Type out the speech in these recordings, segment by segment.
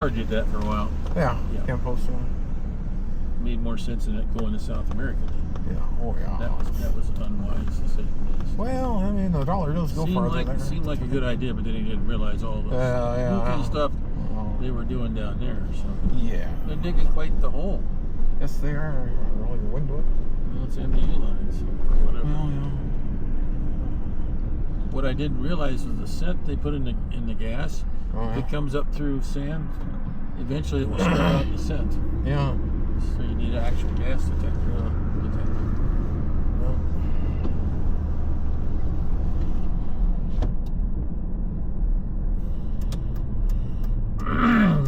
Did that for a while. Yeah. Can't post one. Made more sense than it going to South America. Yeah. Oh yeah. That was unwise to say the least. Well, I mean, the dollar does go farther there. Seemed like a good idea, but then he didn't realize all the spooky stuff they were doing down there. So they're digging quite the hole. Yes, they are. Roll your window up. Well, it's MDU lines or whatever. Well, yeah. What I didn't realize was the scent they put in the gas. Oh, If yeah. it comes up through sand, eventually it will spread out the scent. Yeah. So you need an actual gas detector.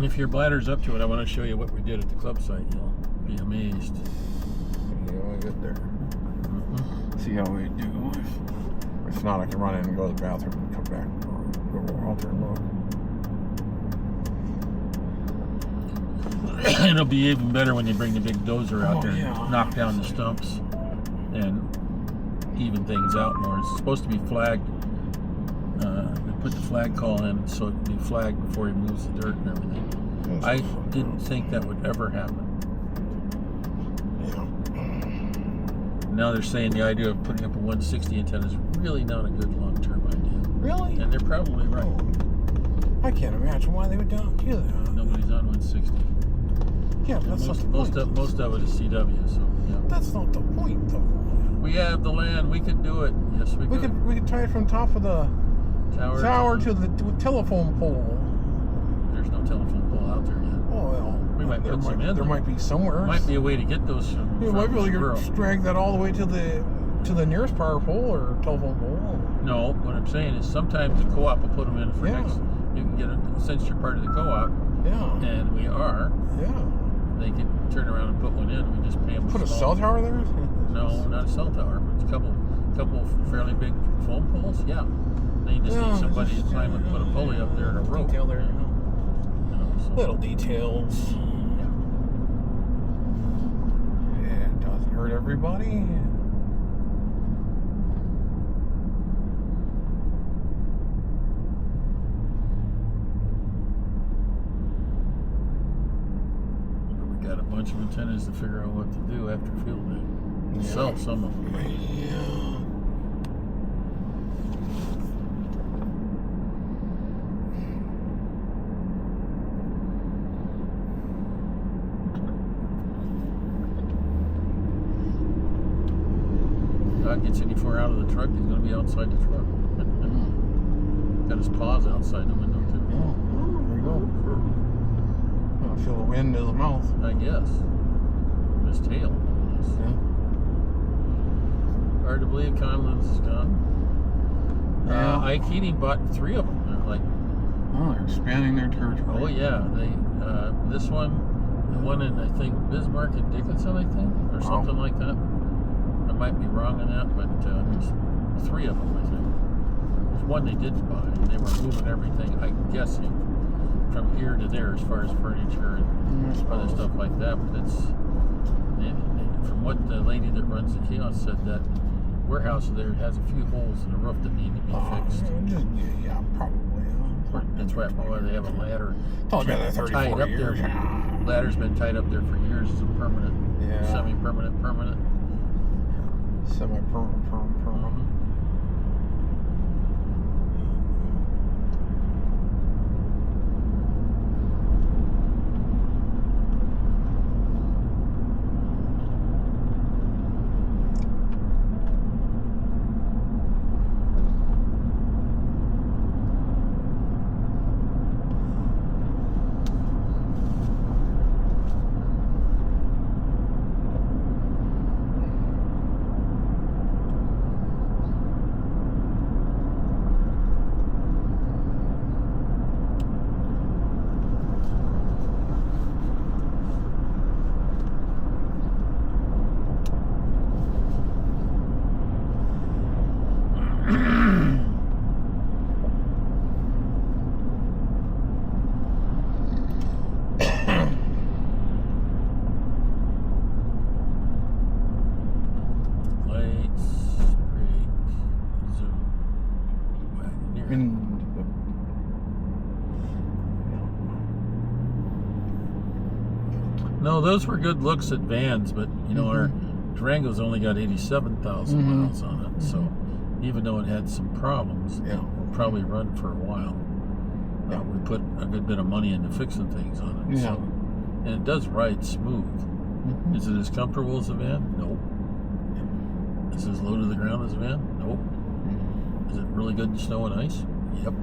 If your bladder's up to it, I want to show you what we did at the club site. You'll be amazed. See how we get there. See how we do. If not, I can run in and go to the bathroom and come back or go out there and look. It'll be even better when you bring the big dozer out there and knock down the stumps and even things out more. It's supposed to be flagged. They put the flag call in so it can be flagged before he moves the dirt and everything. I didn't think that would ever happen. Yeah. Now they're saying the idea of putting up a 160 antenna is really not a good long-term idea. Really? And they're probably right. I can't imagine why they would do that. Nobody's on 160. Yeah, but that's not the point. Most of it is CW, so yeah. That's not the point, though. We have the land. We could do it. Yes, we could. We could tie it from top of the tower to the telephone pole. There's no telephone pole out there yet. Oh well. We might put some in. There might be somewhere. There might be a way to get those from. You might be able to drag that all the way to the nearest power pole or telephone pole. No, what I'm saying is sometimes the co-op will put them in for next. You can get it since you're part of the co-op. Yeah. And we are. Yeah. They can turn around and put one in. We just pay them. Put a cell tower there? No, not a cell tower. But a couple fairly big phone poles. Yeah. They just need somebody to climb and put a pulley up there and a rope. Detail there. So. Little details. Yeah, it doesn't hurt everybody. Got a bunch of antennas to figure out what to do after field day. Sell some of them. Yeah. God gets any far out of the truck, he's going to be outside the truck. Got his paws outside the window too. Oh, there you go. Feel the wind in his mouth. I guess. His tail. Yeah. Hard to believe Conlin's is gone. Yeah. Ike Heating bought 3 of them. They're like, they're expanding their territory. Oh yeah, they this one, the one in I think Bismarck and Dickinson, I think, or something like that. I might be wrong on that, but there's 3 of them, I think. There's one they didn't buy. They were moving everything, I'm guessing, from here to there as far as furniture and other stuff like that. But it's from what the lady that runs the kiosk said, that warehouse there has a few holes in the roof that need to be fixed. Yeah, probably. That's right. Why they have a ladder Probably been there 30, 40 years. Ladder's been tied up there for years as a permanent, semi-permanent, permanent. Semi-permanent, permanent. No, those were good looks at vans, but you know, our Durango's only got 87,000 miles on it, so even though it had some problems, it will probably run for a while. We put a good bit of money into fixing things on it, so, and it does ride smooth. Is it as comfortable as a van? Nope. Is it as low to the ground as a van? Nope. Is it really good in snow and ice? Yep.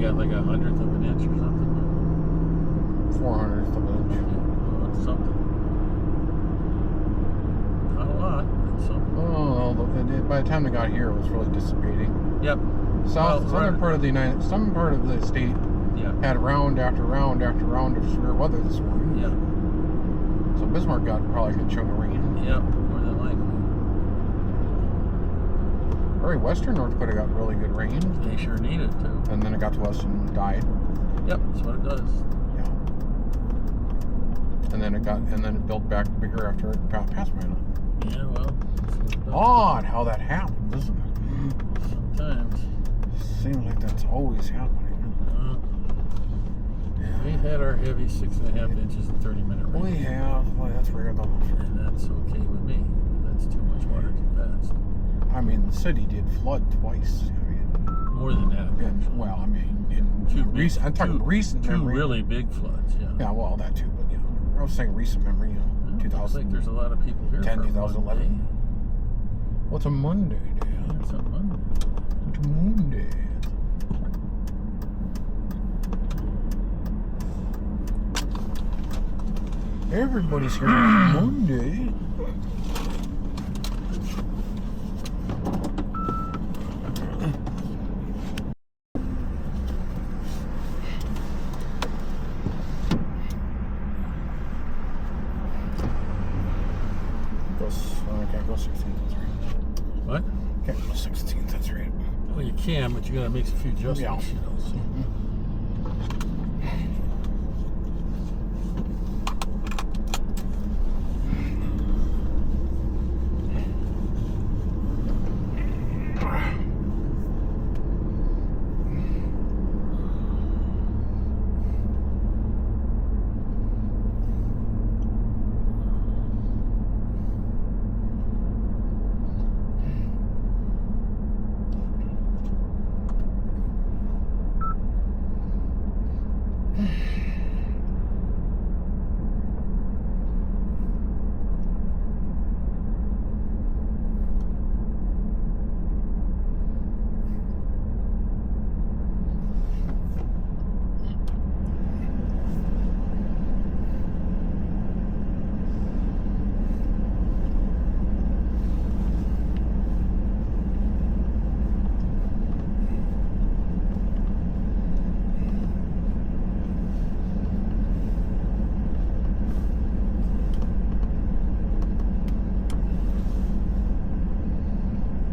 Like 1/100th of an inch or something? 400th of an inch. Oh, that's something. Not a lot, but something. Oh, by the time they got here, it was really dissipating. Yep. Southern part of the state had round after round after round of severe weather this morning. Yeah. So Bismarck got probably a good chunk of rain. Yep, more than likely. Very western North Dakota got really good rain. They sure need it too. And then it got to us and died. Yep, that's what it does. Yeah. And then it built back bigger after it passed Minot. Yeah, well. Odd how that happens, isn't it? Sometimes. Seems like that's always happening. We've had our heavy 6.5 inches in 30-minute rain. We have. Well, that's rare though. And that's okay with me. That's too much water too fast. I mean, the city did flood twice. I mean, more than that. Well, I mean, I'm talking recent two memory. Really big floods, yeah. Yeah, well, that too, but yeah. I was saying recent memory, 2000. I think there's a lot of people here 2011. What's a Monday, Dad? What's a Monday? What's a Monday? Everybody's here on Monday. go 16th, that's right. What? Can't go 16th, that's right. Well, you can, but you got to make a few adjustments, you know. So.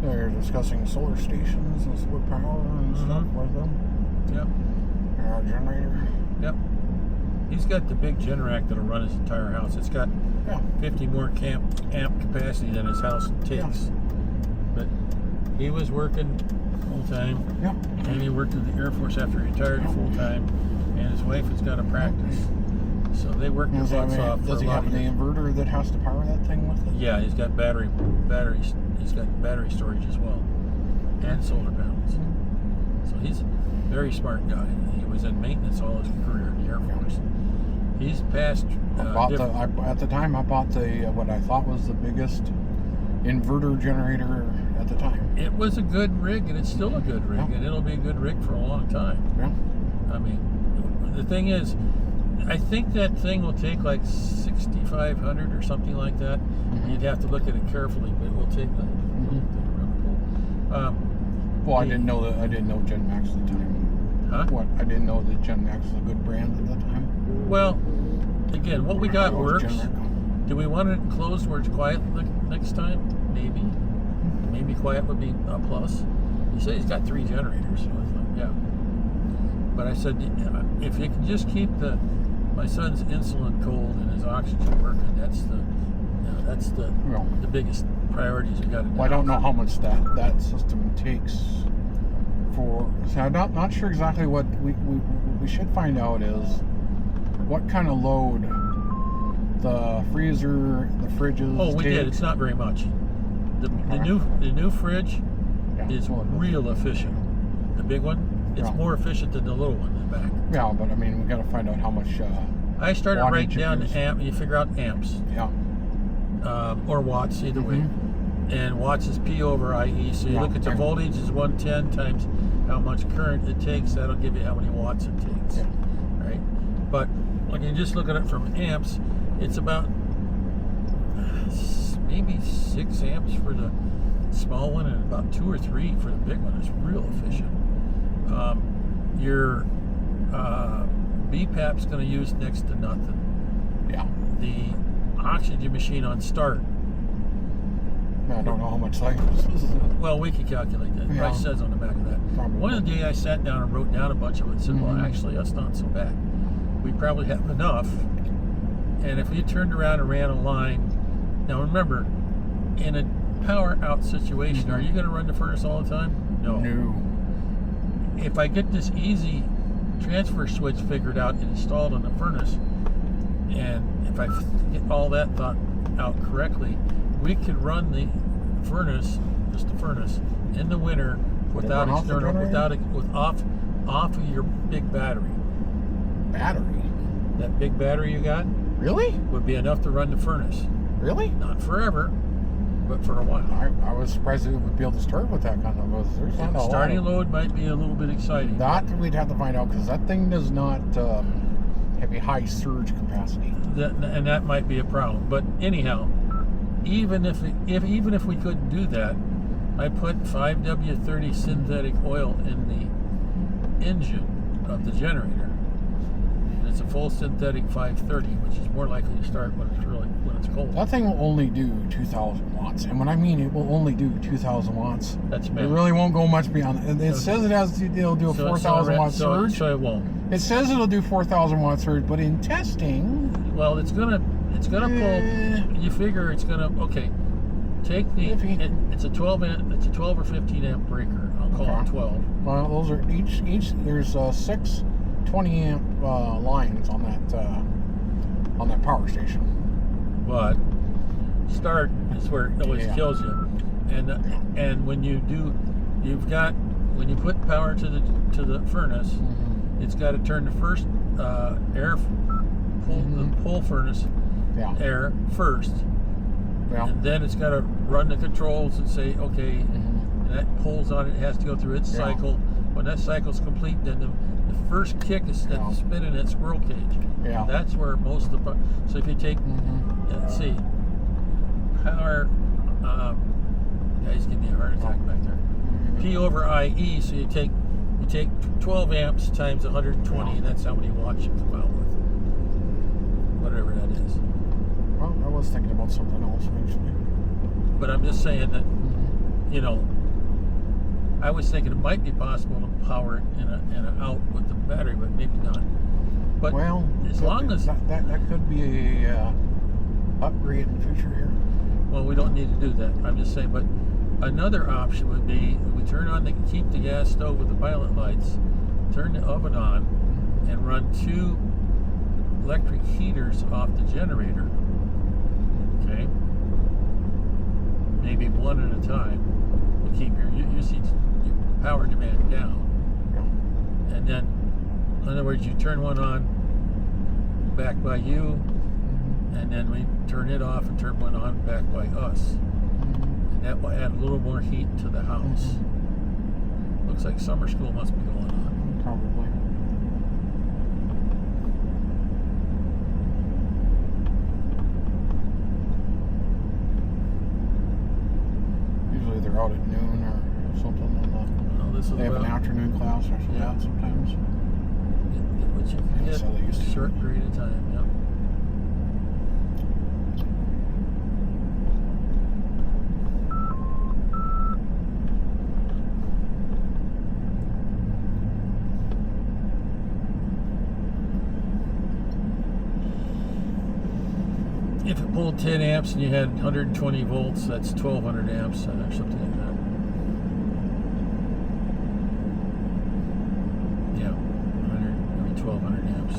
They're discussing solar stations and solar power and stuff like them. Yep. Generator. Yep. He's got the big Generac that'll run his entire house. It's got 50 more amp capacity than his house takes. But he was working full time. Yep. And he worked in the Air Force after he retired full time. And his wife has got a practice. So they work their butts off for a lot of years. Does he have an inverter that has to power that thing with it? Yeah, he's got batteries. He's got battery storage as well, and solar panels. So he's a very smart guy. He was in maintenance all his career in the Air Force. He's passed. At the time, I bought the what I thought was the biggest inverter generator at the time. It was a good rig, and it's still a good rig, and it'll be a good rig for a long time. Yeah. I mean, the thing is, I think that thing will take like 6,500 or something like that. You'd have to look at it carefully, but it will take that. Well, I didn't know GenMax at the time. Huh? What? I didn't know that GenMax was a good brand at the time. Well, again, what we got works. Do we want it enclosed where it's quiet next time? Maybe. Maybe quiet would be a plus. He said he's got 3 generators, so I thought, yeah. But I said, if you can just keep my son's insulin cold and his oxygen working, that's the biggest priorities we got to do. Well, I don't know how much that system takes for. So I'm not sure exactly what we should find out is what kind of load the freezer, the fridges. Oh, we did. It's not very much. The new fridge is real efficient. The big one, it's more efficient than the little one in the back. Yeah, but I mean, we got to find out how much. I started writing down the amp. You figure out amps. Yeah. Or watts, either way. And watts is P over IE. So you look at the voltage is 110 times how much current it takes. That'll give you how many watts it takes. Yeah. Right? But when you just look at it from amps, it's about maybe 6 amps for the small one and about 2 or 3 for the big one. It's real efficient. Your BPAP's going to use next to nothing. Yeah. The oxygen machine on start. I don't know how much cycles. Well, we can calculate that. It probably says on the back of that. Probably. One of the days I sat down and wrote down a bunch of it and said, well, actually, that's not so bad. We probably have enough. And if you turned around and ran a line, now remember, in a power out situation, are you going to run the furnace all the time? No. If I get this easy transfer switch figured out and installed on the furnace, and if I get all that thought out correctly, we could run the furnace, just the furnace, in the winter without external, off of your big battery. Battery? That big battery you got? Really? Would be enough to run the furnace. Really? Not forever, but for a while. I was surprised it would be able to start with that kind of starting load might be a little bit exciting. That we'd have to find out because that thing does not have a high surge capacity. And that might be a problem. But anyhow, even if we couldn't do that, I put 5W30 synthetic oil in the engine of the generator. it's a full synthetic 530, which is more likely to start when it's cold. That thing will only do 2,000 watts, and when I mean it will only do 2,000 watts, That's it max. really won't go much beyond that. It says it'll do a 4,000 watt surge. So it won't. It says it'll do 4,000 watt surge, but in testing, Well, it's gonna pull. You figure it's gonna Take it's a 12 or 15 amp breaker. I'll call it 12. Well, those are each. There's 6 20 amp lines on that power station. But start is where it always kills you, and when you put power to the furnace, it's got to turn the first air pull furnace air first. Yeah. And then it's got to run the controls and say, okay, and that pulls on it. It has to go through its cycle. When that cycle's complete, then the first kick is spinning that squirrel cage. Yeah. That's where most of the... So if you take, let's see, power, guys give me a heart attack back there. P over IE, so you take 12 amps times 120, and that's how many watts you come out with. Whatever that is. Well, I was thinking about something else actually. But I'm just saying that, I was thinking it might be possible to power it in a out with the battery, but maybe not. But well, as long as that could be a upgrade in the future here. Well, we don't need to do that. I'm just saying. But another option would be we keep the gas stove with the pilot lights, turn the oven on, and run 2 electric heaters off the generator. Okay, maybe one at a time. We keep your power demand down, and then, in other words, you turn one on back by you, and then we turn it off and turn one on back by us, and that will add a little more heat to the house. Looks like summer school must be going on. Probably. They're out at noon or something. They have an afternoon class or something sometimes. Which you can get so they used to short period of time. Yep. If it pulled 10 amps and you had 120 volts, that's 1,200 amps or something like that. Yeah, 1,200 amps.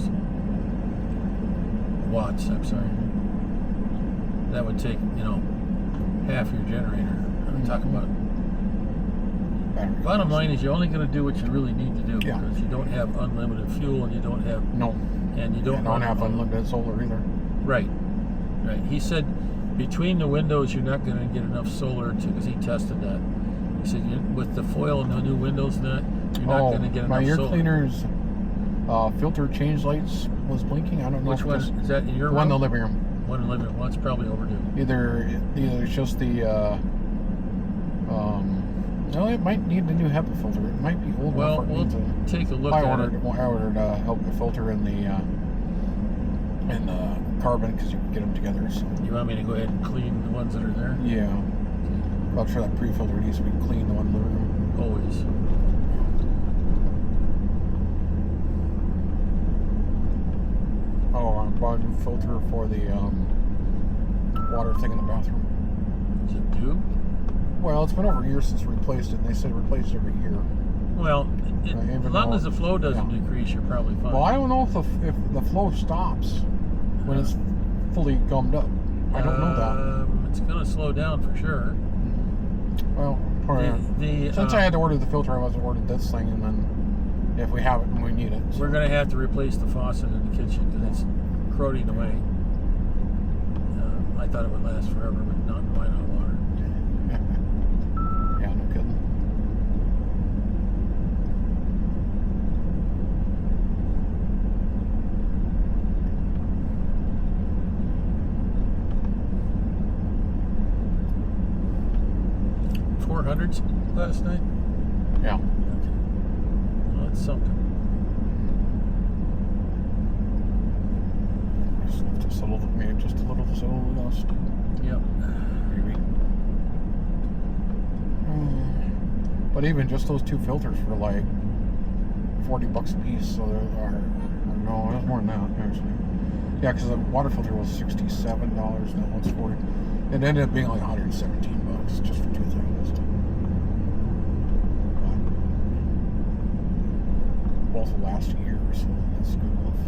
Watts, I'm sorry. That would take, half your generator. I'm talking about. Bottom line is you're only going to do what you really need to do because you don't have unlimited fuel and you don't have... No. And you don't have unlimited solar either. Right. Right. He said between the windows you're not going to get enough solar because he tested that. He said with the foil and the new windows and that, you're not going to get enough solar. My air cleaner's filter change lights was blinking. I don't know. Which one? Is that in your room? One in the living room. One in the living room. Well, it's probably overdue. Either it's just the no, it might need the new HEPA filter. It might be old. Well, we'll take a look at it. I ordered a HEPA filter in the carbon because you can get them together. So. You want me to go ahead and clean the ones that are there? Yeah. I'm sure that pre-filter needs to be clean. The one in the living room. Always. Oh, I bought a new filter for the water thing in the bathroom. Is it due? Well, it's been over a year since we replaced it, and they said it replaced every year. Well, as long as the flow doesn't decrease, you're probably fine. Well, I don't know if the flow stops when it's fully gummed up. I don't know that. It's going to slow down for sure. Well, since I had to order the filter, I wasn't ordered this thing, and then if we have it and we need it. So. We're going to have to replace the faucet in the kitchen because it's corroding away. I thought it would last forever, but not in my hot water. Yeah, no kidding. $400 last night? Yeah. Okay. Well, that's something. But even just those 2 filters were like $40 a piece. So there are, no, it was more than that actually. Yeah, because the water filter was $67, and that one's $40. It ended up being like $117 just for 2 things. But both will last a year, so that's good enough.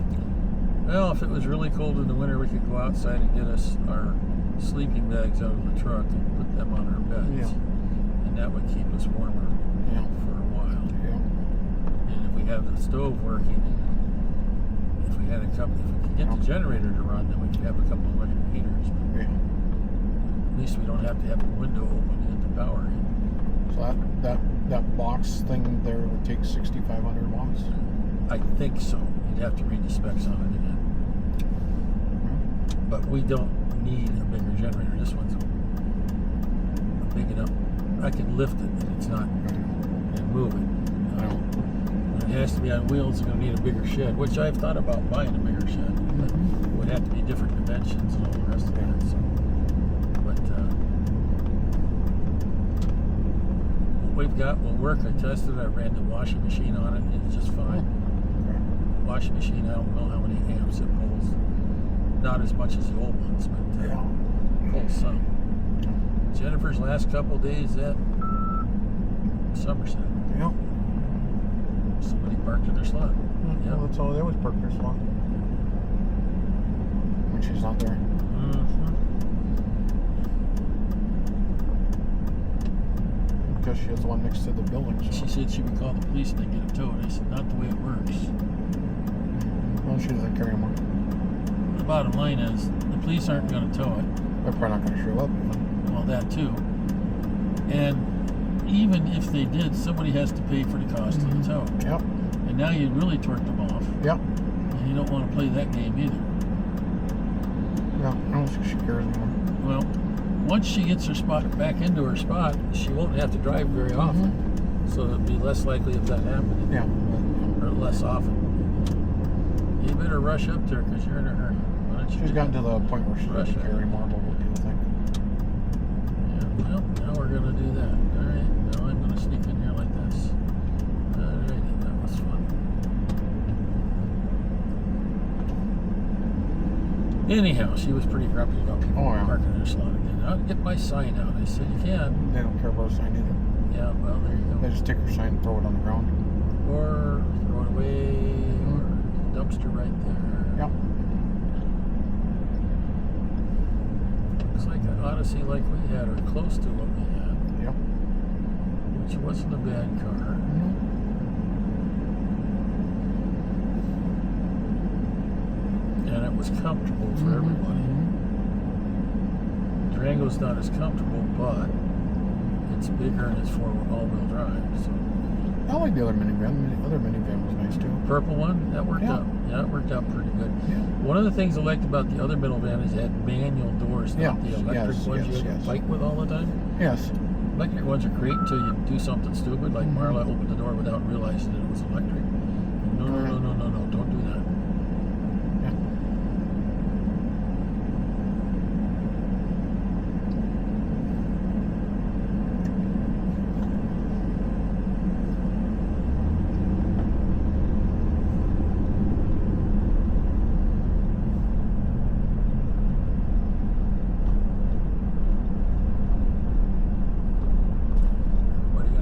Well, if it was really cold in the winter, we could go outside and get us our sleeping bags out of the truck and put them on our beds. Yeah. And that would keep us warmer for a while. Yeah. And if we have the stove working, if we had a couple, if we could get the generator to run, then we could have a couple of electric heaters. But at least we don't have to have a window open to get the power in. So that box thing there would take 6,500 watts? I think so. You'd have to read the specs on it again. But we don't need a bigger generator. This one's big enough. I can lift it and it's not, and move it. It has to be on wheels. It's going to need a bigger shed, which I've thought about buying a bigger shed. But it would have to be different dimensions and all the rest of that. So, but what we've got will work. I tested it. I ran the washing machine on it. It's just fine. Washing machine, I don't know how many amps it pulls. Not as much as the old ones, but pulls some. Jennifer's last couple days at Somerset. Yep. Somebody parked in their slot. Well, that's all they always park their slot when she's not there. Because she has the one next to the building. So. She said she would call the police and they get it towed. I said, not the way it works. Well, she doesn't care anymore. The bottom line is, the police aren't going to tow it. They're probably not going to show up. Well, that too. And even if they did, somebody has to pay for the cost of the tow. Yep. And now you really torqued them off. Yep. And you don't want to play that game either. No, I don't think she cares anymore. Well, once she gets her spot back into her spot, she won't have to drive very often. So it'll be less likely of that happening. Yeah. Or less often. You better rush up there because you're in a hurry. Why don't you She's gotten to the point where she doesn't care anymore about what people think. Yeah, well, now we're going to do that. Alright, now I'm going to sneak in here like this. Alrighty, that was fun. Anyhow, she was pretty grumpy about people parking in their slot again. I'll get my sign out. I said, you can. They don't care about a sign either. Yeah, well, there you go. They just take her sign and throw it on the ground. Or throw it away, or dumpster right there. Yep. Looks like an Odyssey like we had, or close to what we had. Yep. Which wasn't a bad car. And it was comfortable for everybody. Durango's not as comfortable, but it's bigger and it's all-wheel drive. So. I like the other minivan. The other minivan was nice too. Purple one, that worked out. Yeah, it worked out pretty good. Yeah. One of the things I liked about the other minivan is it had manual doors, not the electric ones you had to fight with all the time. Yes. Electric ones are great until you do something stupid, like Marla opened the door without realizing that it was electric. No, don't do that.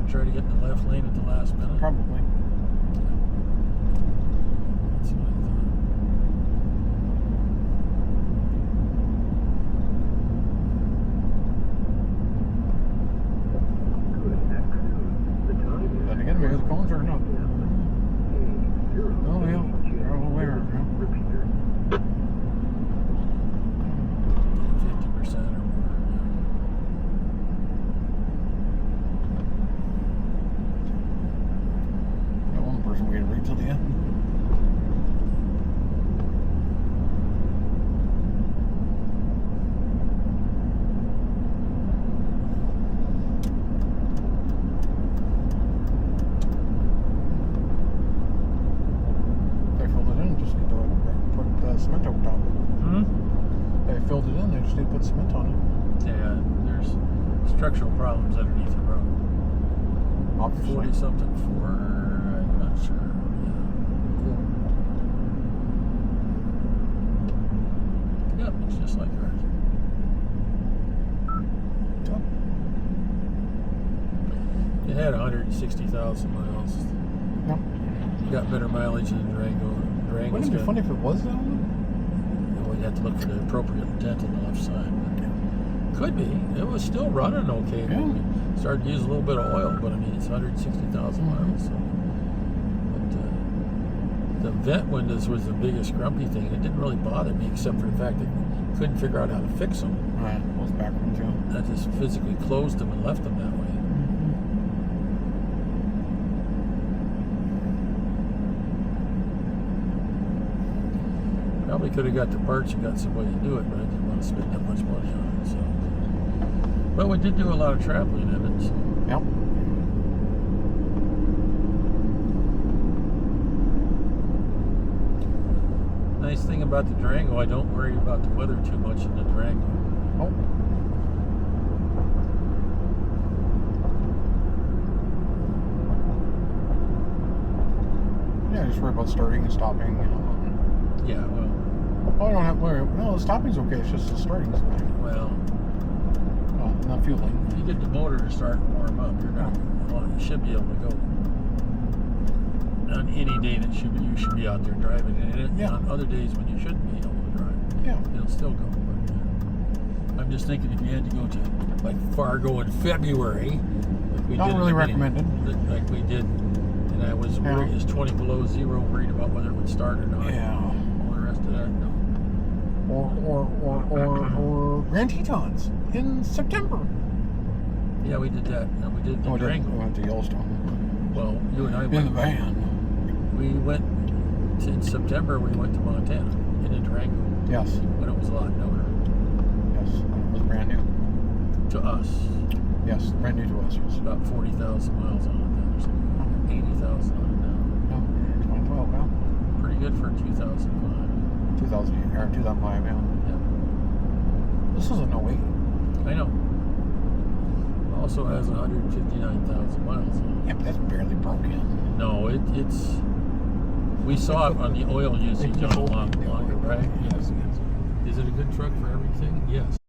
Try to get in the left lane at the last minute? Probably. That's what I thought. Then again, maybe the cones are not. Oh, yeah. They're all there. 50% or more. Waited right till the end. They filled it in, just need to put cement over top. They filled it in, they just need to put cement on it. Yeah, there's structural problems underneath the road. obviously. 40 something for, I'm not sure. Yeah. Yep, it's just like ours. It had 160,000 miles. Yep. You got better mileage than the Durango. Wouldn't it be funny if it was that one? We'd have to look for the appropriate dent on the left side. Could be. It was still running okay. Yeah. We started to use a little bit of oil, but I mean, it's 160,000 miles. So. But the vent windows was the biggest grumpy thing. It didn't really bother me, except for the fact that I couldn't figure out how to fix them. Right, those back ones, yeah. I just physically closed them and left them that way. Probably could have got the parts and got somebody to do it, but I didn't want to spend that much money on it. So, but we did do a lot of traveling in it. So. Yep. Nice thing about the Durango, I don't worry about the weather too much in the Durango. Oh. Yeah, just worry about starting and stopping. Yeah, well. Oh, I don't have to worry. No, the stopping's okay. It's just the starting's fine. Well, not fueling. if you get the motor to start and warm up, you're gonna. Well, you should be able to go. On any day that you should be out there driving, and on other days when you shouldn't be able to drive, it'll still go. But I'm just thinking if you had to go to like Fargo in February, like we not did really recommended. Like we did, and I was worried. It's 20 below zero, worried about whether it would start or not. Yeah. All the rest of that, no. Or Grand Tetons in September. Yeah, we did that. And we did the Durango. We went to Yellowstone. Well, you and I went. In the van. We went in September. We went to Montana in a Durango. Yes. When it was a lot newer. Yes, it was brand new. To us. Yes, brand new to us. It's about 40,000 miles on it then, or something. 80,000 on it now. No, 2012, yeah. Pretty good for 2005. 2008 or 2005, yeah. Yeah. This is a 08. I know. Also has 159,000 miles on it. Yeah, but that's barely broken. No, it's. We saw it on the oil usage on a lot longer, right? Yes. Is it a good truck for everything? Yes.